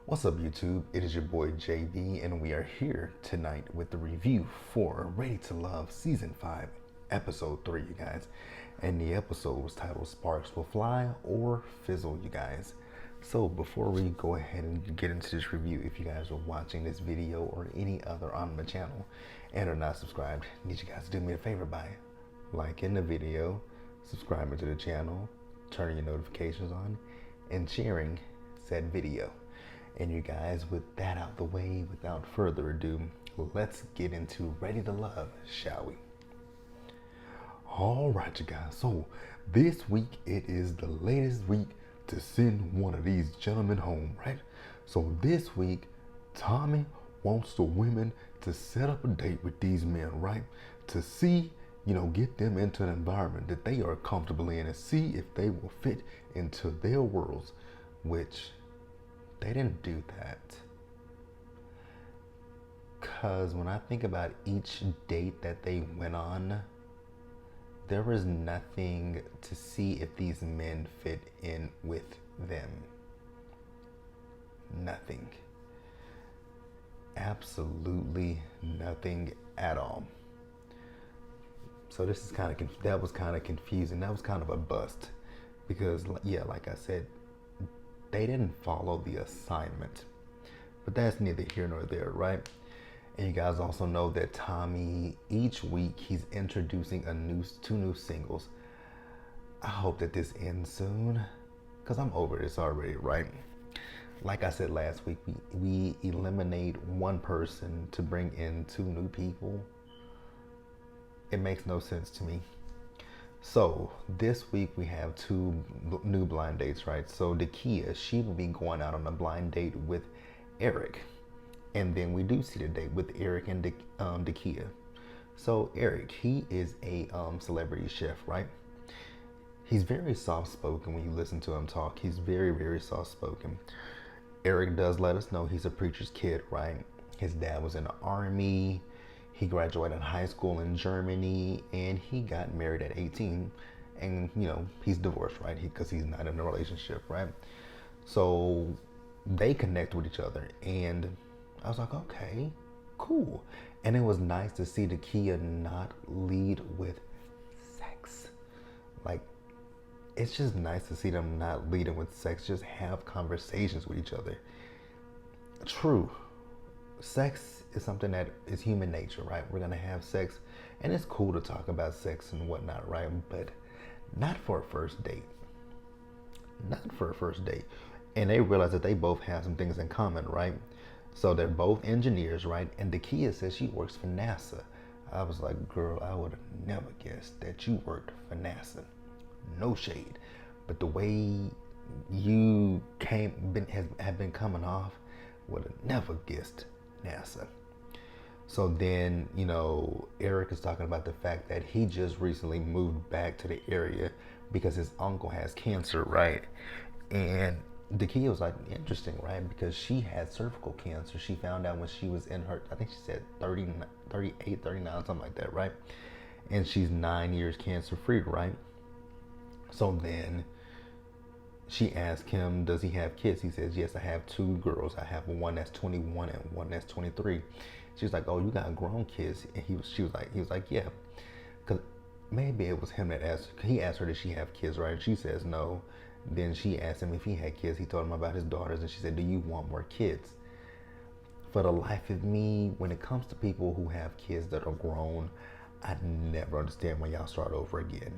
What's up, YouTube? It is your boy JB, and we are here tonight with the review for Ready to Love Season 5, Episode 3, you guys. And the episode was titled Sparks Will Fly or Fizzle, you guys. So before we go ahead and get into this review, if you guys are watching this video or any other on my channel and are not subscribed, I need you guys to do me a favor by liking the video, subscribing to the channel, turning your notifications on, and sharing said video. And you guys, with that out the way, without further ado, let's get into Ready to Love, shall we? All right, you guys. So this week, it is the latest week to send one of these gentlemen home, right? So this week, Tommy wants the women to set up a date with these men, right? To see, get them into an environment that they are comfortable in and see if they will fit into their worlds, which they didn't do that. Because when I think about each date that they went on, there was nothing to see if these men fit in with them. Nothing. Absolutely nothing at all. So this is that was kind of confusing. That was kind of a bust. Because, yeah, like I said, they didn't follow the assignment, but that's neither here nor there, right? And you guys also know that Tommy, each week, he's introducing two new singles. I hope that this ends soon, because I'm over this already, right? Like I said last week, we eliminate one person to bring in two new people. It makes no sense to me. So this week we have two new blind dates, right? So Dakia, she will be going out on a blind date with Eric. And then we do see the date with Eric and Dakia. So Eric, he is a celebrity chef, right? He's very soft-spoken when you listen to him talk. He's very, very soft-spoken. Eric does let us know he's a preacher's kid, right? His dad was in the army. He graduated high school in Germany, and he got married at 18. And, he's divorced, right? Because he's not in a relationship, right? So they connect with each other. And I was like, okay, cool. And it was nice to see Dakia not lead with sex. Like, it's just nice to see them not leading with sex. Just have conversations with each other. True. Sex is something that is human nature, right? We're gonna have sex, and it's cool to talk about sex and whatnot, right? But not for a first date. Not for a first date. And they realize that they both have some things in common, right? So they're both engineers, right? And Dakia says she works for NASA. I was like, girl, I would have never guessed that you worked for NASA. No shade. But the way you have been coming off, would have never guessed NASA. So then, Eric is talking about the fact that he just recently moved back to the area because his uncle has cancer, right? And Dakia was like, interesting, right? Because she had cervical cancer. She found out when she was in her, I think she said 38, 39, something like that, right? And she's 9 years cancer free, right? So then she asked him, does he have kids? He says, yes, I have two girls. I have one that's 21 and one that's 23. She was like, oh, you got grown kids? And he was like, yeah. Because maybe it was him that asked, he asked her, did she have kids, right? She says no. Then she asked him if he had kids. He told him about his daughters, and she said, do you want more kids? For the life of me, when it comes to people who have kids that are grown, I never understand when y'all start over again.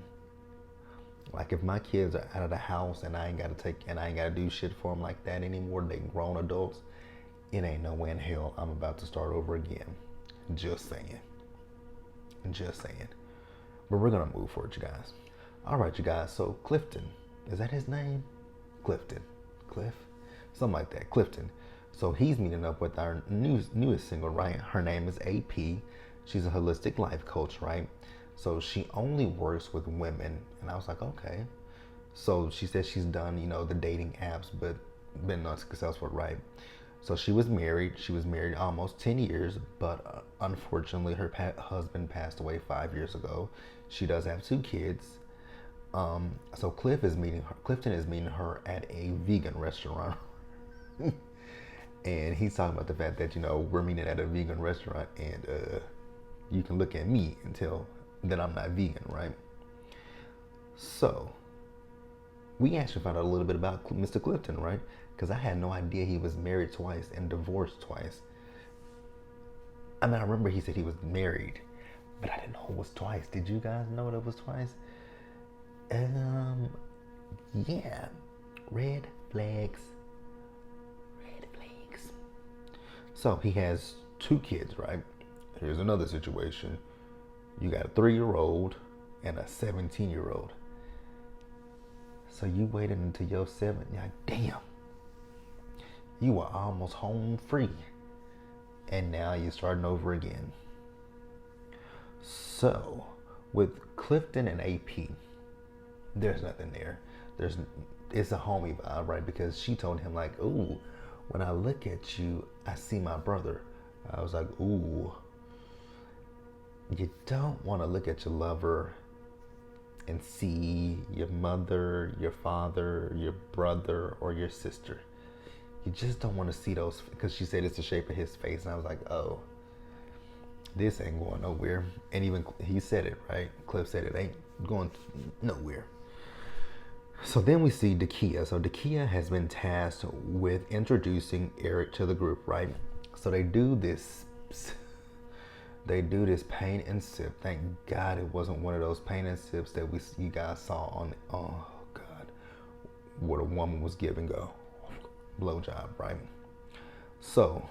Like, if my kids are out of the house and I ain't gotta do shit for them like that anymore, they grown adults, it ain't no way in hell I'm about to start over again. Just saying. But we're gonna move forward, you guys. All right, you guys. So Clifton, is that his name? Clifton, Cliff, something like that. Clifton. So he's meeting up with our newest single, right? Her name is AP. She's a holistic life coach, right? So she only works with women. And I was like, okay. So she said she's done, the dating apps, but been unsuccessful, right? So she was married. She was married almost 10 years, but unfortunately her husband passed away 5 years ago. She does have two kids. So Clifton is meeting her at a vegan restaurant. And he's talking about the fact that, we're meeting at a vegan restaurant, and you can look at me and tell that I'm not vegan, right? So we actually found out a little bit about Mr. Clifton, right? Because I had no idea he was married twice and divorced twice. I mean, I remember he said he was married, but I didn't know it was twice. Did you guys know that it was twice? Yeah. Red flags. Red flags. So he has 2 kids, right? Here's another situation. You got a 3-year-old and a 17-year-old. So you waited until your 7, like, damn. You were almost home free. And now you're starting over again. So, with Clifton and AP, there's nothing there. It's a homie vibe, right? Because she told him, like, ooh, when I look at you, I see my brother. I was like, ooh. You don't want to look at your lover and see your mother, your father, your brother, or your sister. You just don't want to see those, because she said it's the shape of his face, and I was like, oh, this ain't going nowhere. And even he said it, right? Cliff said it ain't going nowhere. So then we see Dakia. So Dakia has been tasked with introducing Eric to the group, right? So they do this paint and sip. Thank God it wasn't one of those paint and sips that you guys saw on, oh God, what a woman was giving a blowjob, right? So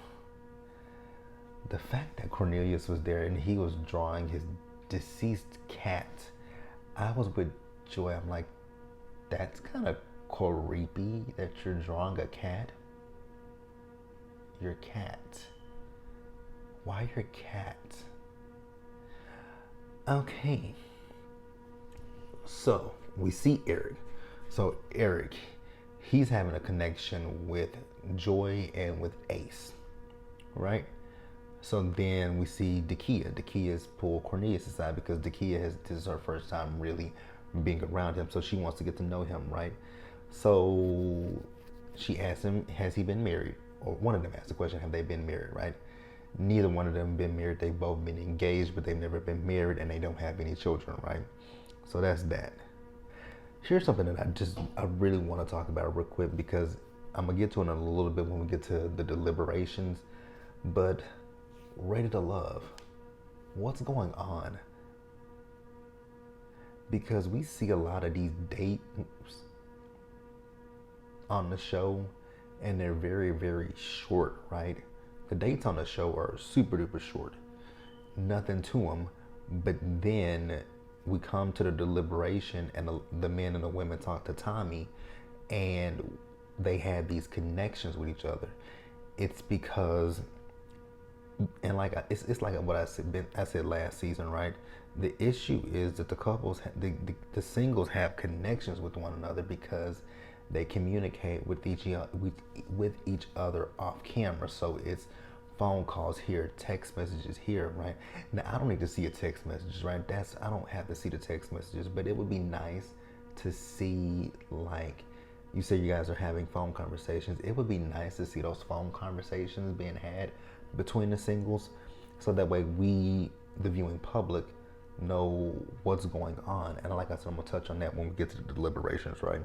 the fact that Cornelius was there and he was drawing his deceased cat, I was with Joy. I'm like, that's kind of creepy that you're drawing a cat. Your cat. Why your cat? Okay. So we see Eric. So Eric, he's having a connection with Joy and with Ace, right? So then we see Dakia. Dakia's pulled Cornelius aside because this is her first time really being around him. So she wants to get to know him, right? So she asks him, has he been married? Or one of them asked the question, have they been married, right? Neither one of them been married. They've both been engaged, but they've never been married, and they don't have any children, right? So that's that. Here's something that I really want to talk about real quick, because I'm going to get to it in a little bit when we get to the deliberations, but Ready to Love, what's going on? Because we see a lot of these dates on the show, and they're very, very short, right? The dates on the show are super duper short. Nothing to them. But then we come to the deliberation, and the men and the women talk to Tommy, and they had these connections with each other. It's because, and like it's like what I said last season, right? The issue is that the couples, the singles have connections with one another because they communicate with each other off camera. So it's phone calls here, text messages here, right? Now I don't need to see a text messages, right? I don't have to see the text messages, but it would be nice to see, like, you say you guys are having phone conversations. It would be nice to see those phone conversations being had between the singles, so that way we, the viewing public, know what's going on. And like I said, I'm gonna touch on that when we get to the deliberations, right?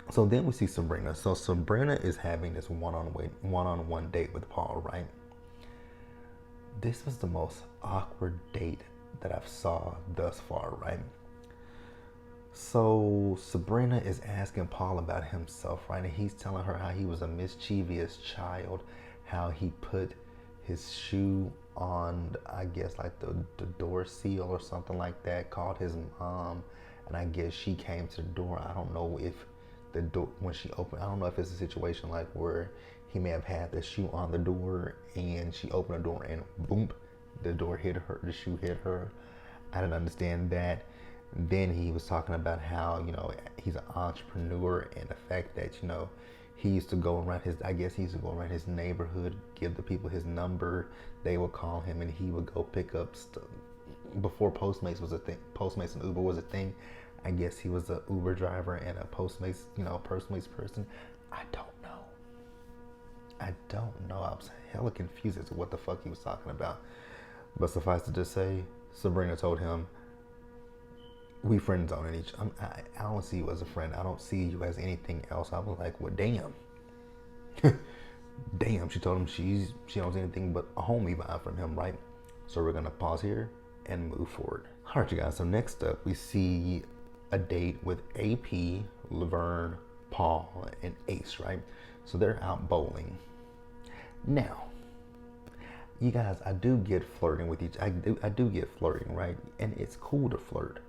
So then we see Sabrina. So Sabrina is having this one-on-one date with Paul, right? This was the most awkward date that I've saw thus far, right? So Sabrina is asking Paul about himself, right? And he's telling her how he was a mischievous child, how he put his shoe on, I guess, like the door seal or something like that, called his mom, and I guess she came to the door. I don't know if the door, when she opened, I don't know if it's a situation like where he may have had the shoe on the door and she opened the door and boom, the door hit her, the shoe hit her. I didn't understand that. Then he was talking about how, he's an entrepreneur, and the fact that, he used to go around his neighborhood, give the people his number. They would call him and he would go pick up stuff. Before Postmates was a thing, Postmates and Uber was a thing, I guess he was an Uber driver and a Postmates, Postmates person. I don't know. don't know. I was hella confused as to what the fuck he was talking about. But suffice it to say, Sabrina told him, we friend zoning each. I don't see you as a friend. I don't see you as anything else. I was like, well, damn. Damn, she told him she don't see anything but a homie vibe from him, right? So we're gonna pause here and move forward. All right, you guys. So next up, we see a date with AP, Laverne, Paul, and Ace, right? So they're out bowling. Now, you guys, I do get flirting with each. I do get flirting, right? And it's cool to flirt.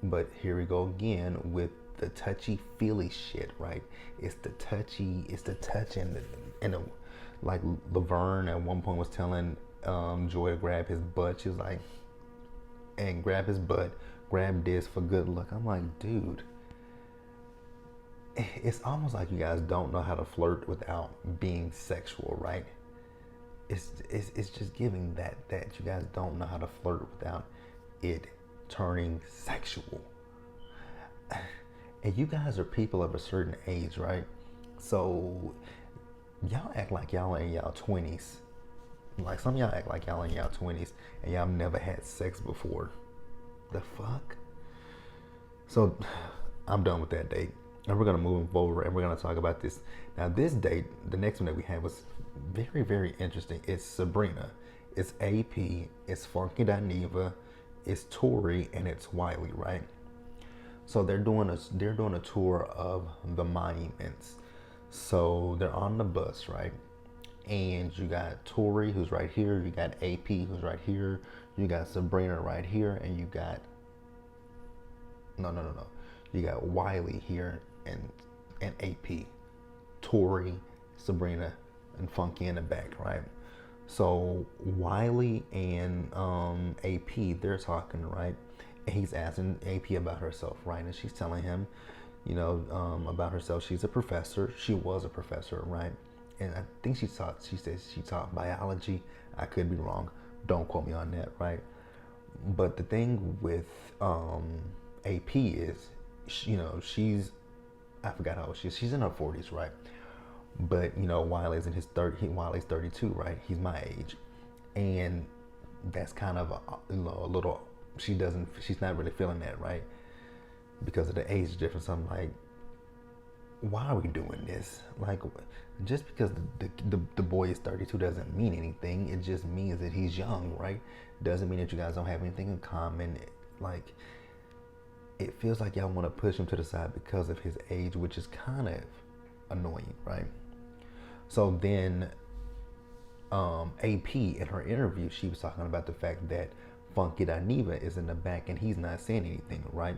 But here we go again with the touchy feely shit, right? It's the touchy and the like Laverne at one point was telling Joy to grab his butt. She was like, and grab his butt, grab this for good luck. I'm like, dude, it's almost like you guys don't know how to flirt without being sexual, right? It's just giving that you guys don't know how to flirt without it turning sexual. And you guys are people of a certain age, right? So y'all act like y'all are in y'all 20s. Like some of y'all act like y'all in y'all 20s and y'all never had sex before. The fuck? So I'm done with that date. And we're gonna move forward and we're gonna talk about this. Now this date, the next one that we had was very, very interesting. It's Sabrina, it's AP, it's Funky Dineva, it's Tori, and it's Wiley, right? So they're doing a tour of the monuments. So they're on the bus, right? And you got Tori, who's right here. You got AP, who's right here. You got Sabrina right here, and you got no. You got Wiley here and AP, Tori, Sabrina, and Funky in the back, right? So Wiley and AP, they're talking, right? And he's asking AP about herself, right? And she's telling him, about herself. She's a professor. She was a professor, right? And I think she says she taught biology. I could be wrong. Don't quote me on that, right? But the thing with AP is, she's, I forgot how old she is. She's in her 40s, right? But Wiley's in his 30s. Wiley's 32, right? He's my age, and that's kind of a little. She's not really feeling that, right? Because of the age difference. I'm like, why are we doing this? Like, just because the boy is 32 doesn't mean anything. It just means that he's young, right? Doesn't mean that you guys don't have anything in common. Like, it feels like y'all want to push him to the side because of his age, which is kind of annoying, right? So then AP in her interview, she was talking about the fact that Funky Dineva is in the back and he's not saying anything, right?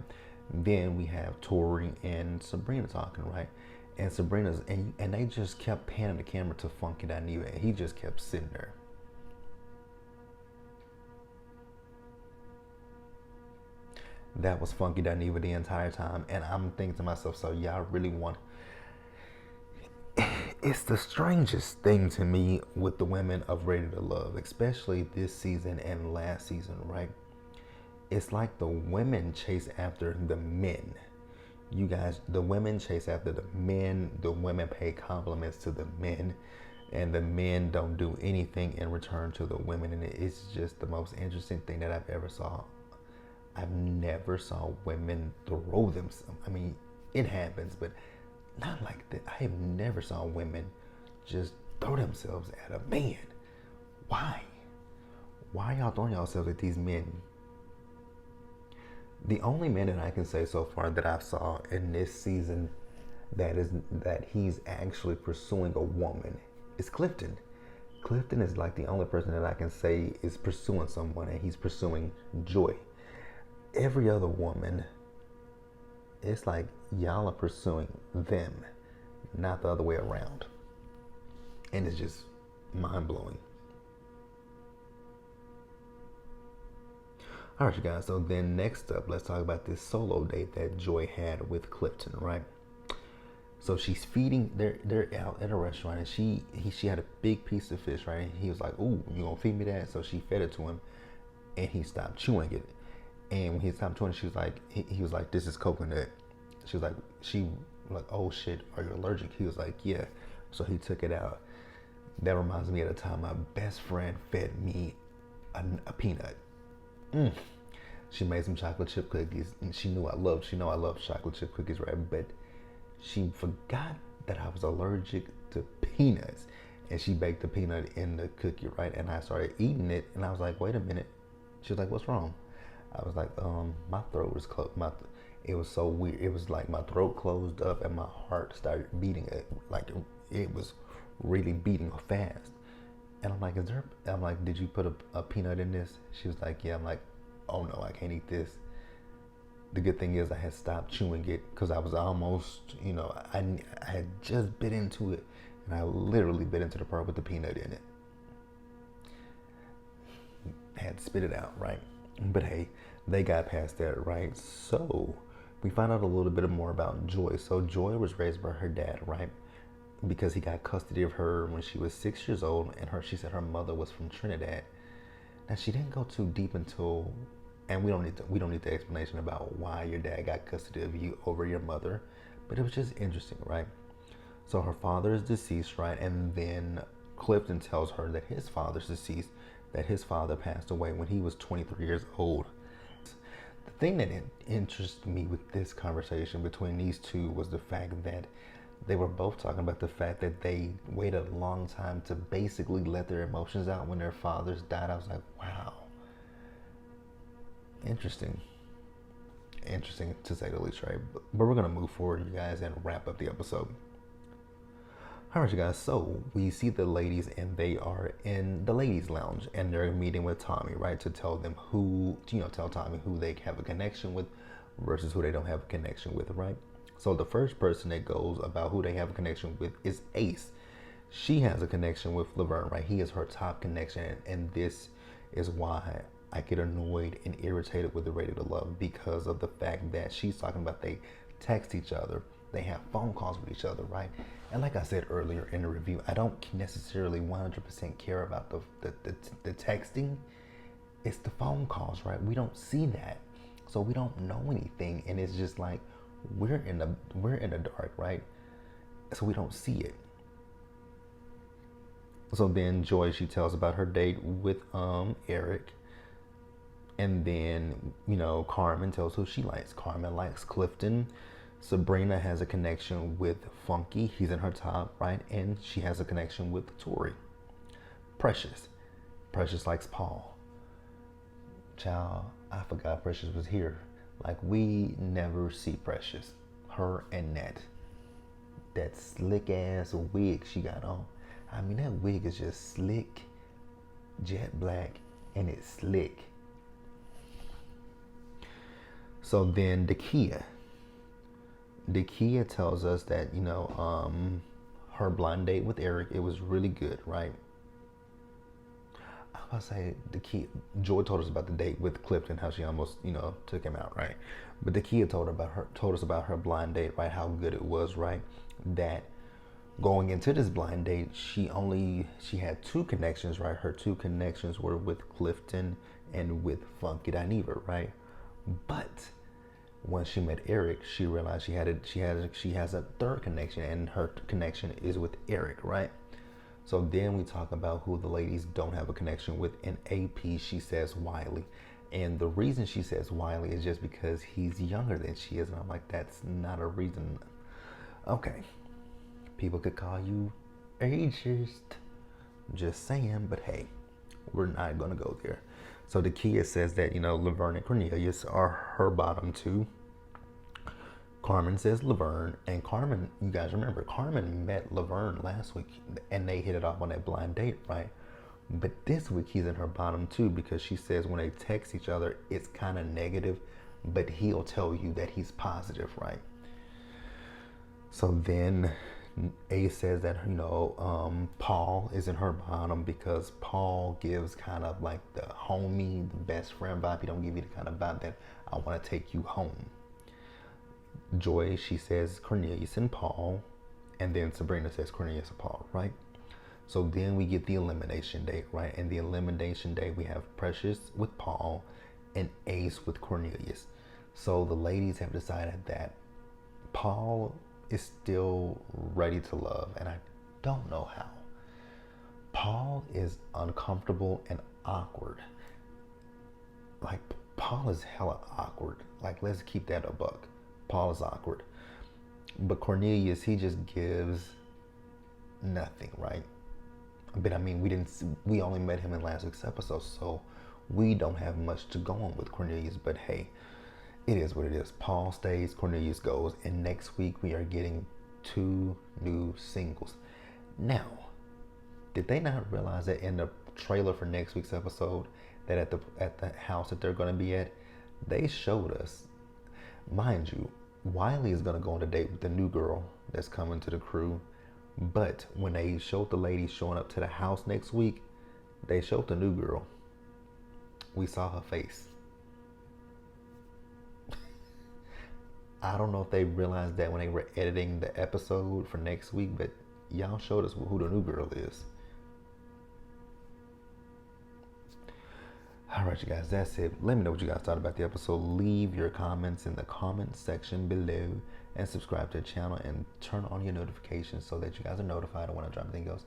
Then we have Tori and Sabrina talking, right? And Sabrina's and they just kept panning the camera to Funky Dineva and he just kept sitting there. That was Funky Dineva the entire time, and I'm thinking to myself, so y'all really want. It's the strangest thing to me with the women of Ready to Love, especially this season and last season, right? It's like the women chase after the men. You guys, the women chase after the men, the women pay compliments to the men, and the men don't do anything in return to the women. And it's just the most interesting thing that I've ever saw. I've never saw women throw themselves. I mean, it happens, but not like that. I have never saw women just throw themselves at a man. Why? Why y'all throwing yourselves at these men? The only man that I can say so far that I saw in this season that he's actually pursuing a woman is Clifton. Clifton is like the only person that I can say is pursuing someone, and he's pursuing Joy. Every other woman, it's like y'all are pursuing them, not the other way around. And it's just mind-blowing. All right, you guys, so then next up, let's talk about this solo date that Joy had with Clifton, right? So she's feeding, they're out at a restaurant, and she had a big piece of fish, right? And he was like, ooh, you gonna feed me that? So she fed it to him, and he stopped chewing it. And when he stopped chewing it, she was like, he was like, this is coconut. She was like, oh shit, are you allergic? He was like, yeah. So he took it out. That reminds me of the time my best friend fed me a peanut. Mm. She made some chocolate chip cookies, and she know I love chocolate chip cookies, right? But she forgot that I was allergic to peanuts, and she baked the peanut in the cookie, right? And I started eating it, and I was like, wait a minute. She was like, what's wrong? I was like, my throat was closed. It was so weird. It was like my throat closed up, and my heart started beating. It was really beating fast. And I'm like, did you put a peanut in this? She was like, yeah. I'm like, oh no, I can't eat this. The good thing is I had stopped chewing it because I was almost, I had just bit into it, and I literally bit into the part with the peanut in it. I had to spit it out, right? But hey, they got past that, right? So we found out a little bit more about Joy. So Joy was raised by her dad, right? Because he got custody of her when she was 6 years old, and she said her mother was from Trinidad. Now she didn't go too deep until, and we don't need the explanation about why your dad got custody of you over your mother, but it was just interesting, right? So her father is deceased, right? And then Clifton tells her that his father's deceased, that his father passed away when he was 23 years old. The thing that interested me with this conversation between these two was the fact that they were both talking about the fact that they waited a long time to basically let their emotions out when their fathers died. I was like, wow. Interesting to say the least, right? But we're going to move forward, you guys, and wrap up the episode. All right, you guys, so we see the ladies, and they are in the ladies' lounge, and they're meeting with Tommy, right, to tell them tell Tommy who they have a connection with versus who they don't have a connection with, right? So the first person that goes about who they have a connection with is Ace. She has a connection with Laverne, right? He is her top connection, and this is why I get annoyed and irritated with the Ready to Love, because of the fact that she's talking about they text each other, they have phone calls with each other, right? And like I said earlier in the review, I don't necessarily 100% care about the texting. It's the phone calls, right? We don't see that, so we don't know anything, and it's just like we're in the dark, right? So we don't see it. So then Joy, she tells about her date with Eric, and then Carmen tells who she likes. Carmen likes Clifton. Sabrina has a connection with Funky. He's in her top, right? And she has a connection with Tori. Precious likes Paul. Child, I forgot Precious was here. Like, we never see Precious. Her and that slick ass wig she got on. I mean, that wig is just slick, jet black, and it's slick. So then Dakia tells us that, her blind date with Eric, it was really good, right? I was gonna say Joy told us about the date with Clifton, how she almost, took him out, right? But Dakia told us about her blind date, right? How good it was, right? That going into this blind date, she had two connections, right? Her two connections were with Clifton and with Funky Dineva, right? But when she met Eric, she realized she has a third connection, and her connection is with Eric, right? So then we talk about who the ladies don't have a connection with. In AP, she says Wiley. And the reason she says Wiley is just because he's younger than she is. And I'm like, that's not a reason. Okay. People could call you ageist. Just saying, but hey, we're not going to go there. So the Kia says that, Laverne and Cornelius are her bottom two. Carmen says Laverne, and Carmen, you guys remember, Carmen met Laverne last week, and they hit it off on that blind date, right? But this week he's in her bottom two, because she says when they text each other, it's kind of negative, but he'll tell you that he's positive, right? So then Ace says that, Paul is in her bottom, because Paul gives kind of like the homie, the best friend vibe. He don't give you the kind of vibe that I want to take you home. Joy, she says Cornelius and Paul, and then Sabrina says Cornelius and Paul, right? So then we get the elimination date, right? And the elimination date, we have Precious with Paul and Ace with Cornelius. So the ladies have decided that Paul is still ready to love, and I don't know how. Paul is uncomfortable and awkward. Like, Paul is hella awkward. Like, let's keep that a buck. Paul is awkward. But Cornelius, he just gives nothing, right? But I mean, we only met him in last week's episode, so we don't have much to go on with Cornelius. But hey, it is what it is. Paul stays, Cornelius goes, and next week we are getting 2 new singles. Now, did they not realize that in the trailer for next week's episode, that at the house that they're going to be at, they showed us, mind you, Wiley is going to go on a date with the new girl that's coming to the crew. But when they showed the lady showing up to the house next week, they showed the new girl. We saw her face. I don't know if they realized that when they were editing the episode for next week, but y'all showed us who the new girl is. All right, you guys, that's it. Let me know what you guys thought about the episode. Leave your comments in the comment section below, and subscribe to the channel and turn on your notifications so that you guys are notified when I drop anything else.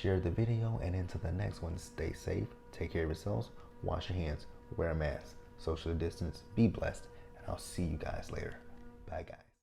Share the video, and into the next one. Stay safe, take care of yourselves, wash your hands, wear a mask, socially distance, be blessed, and I'll see you guys later. Bye, guys.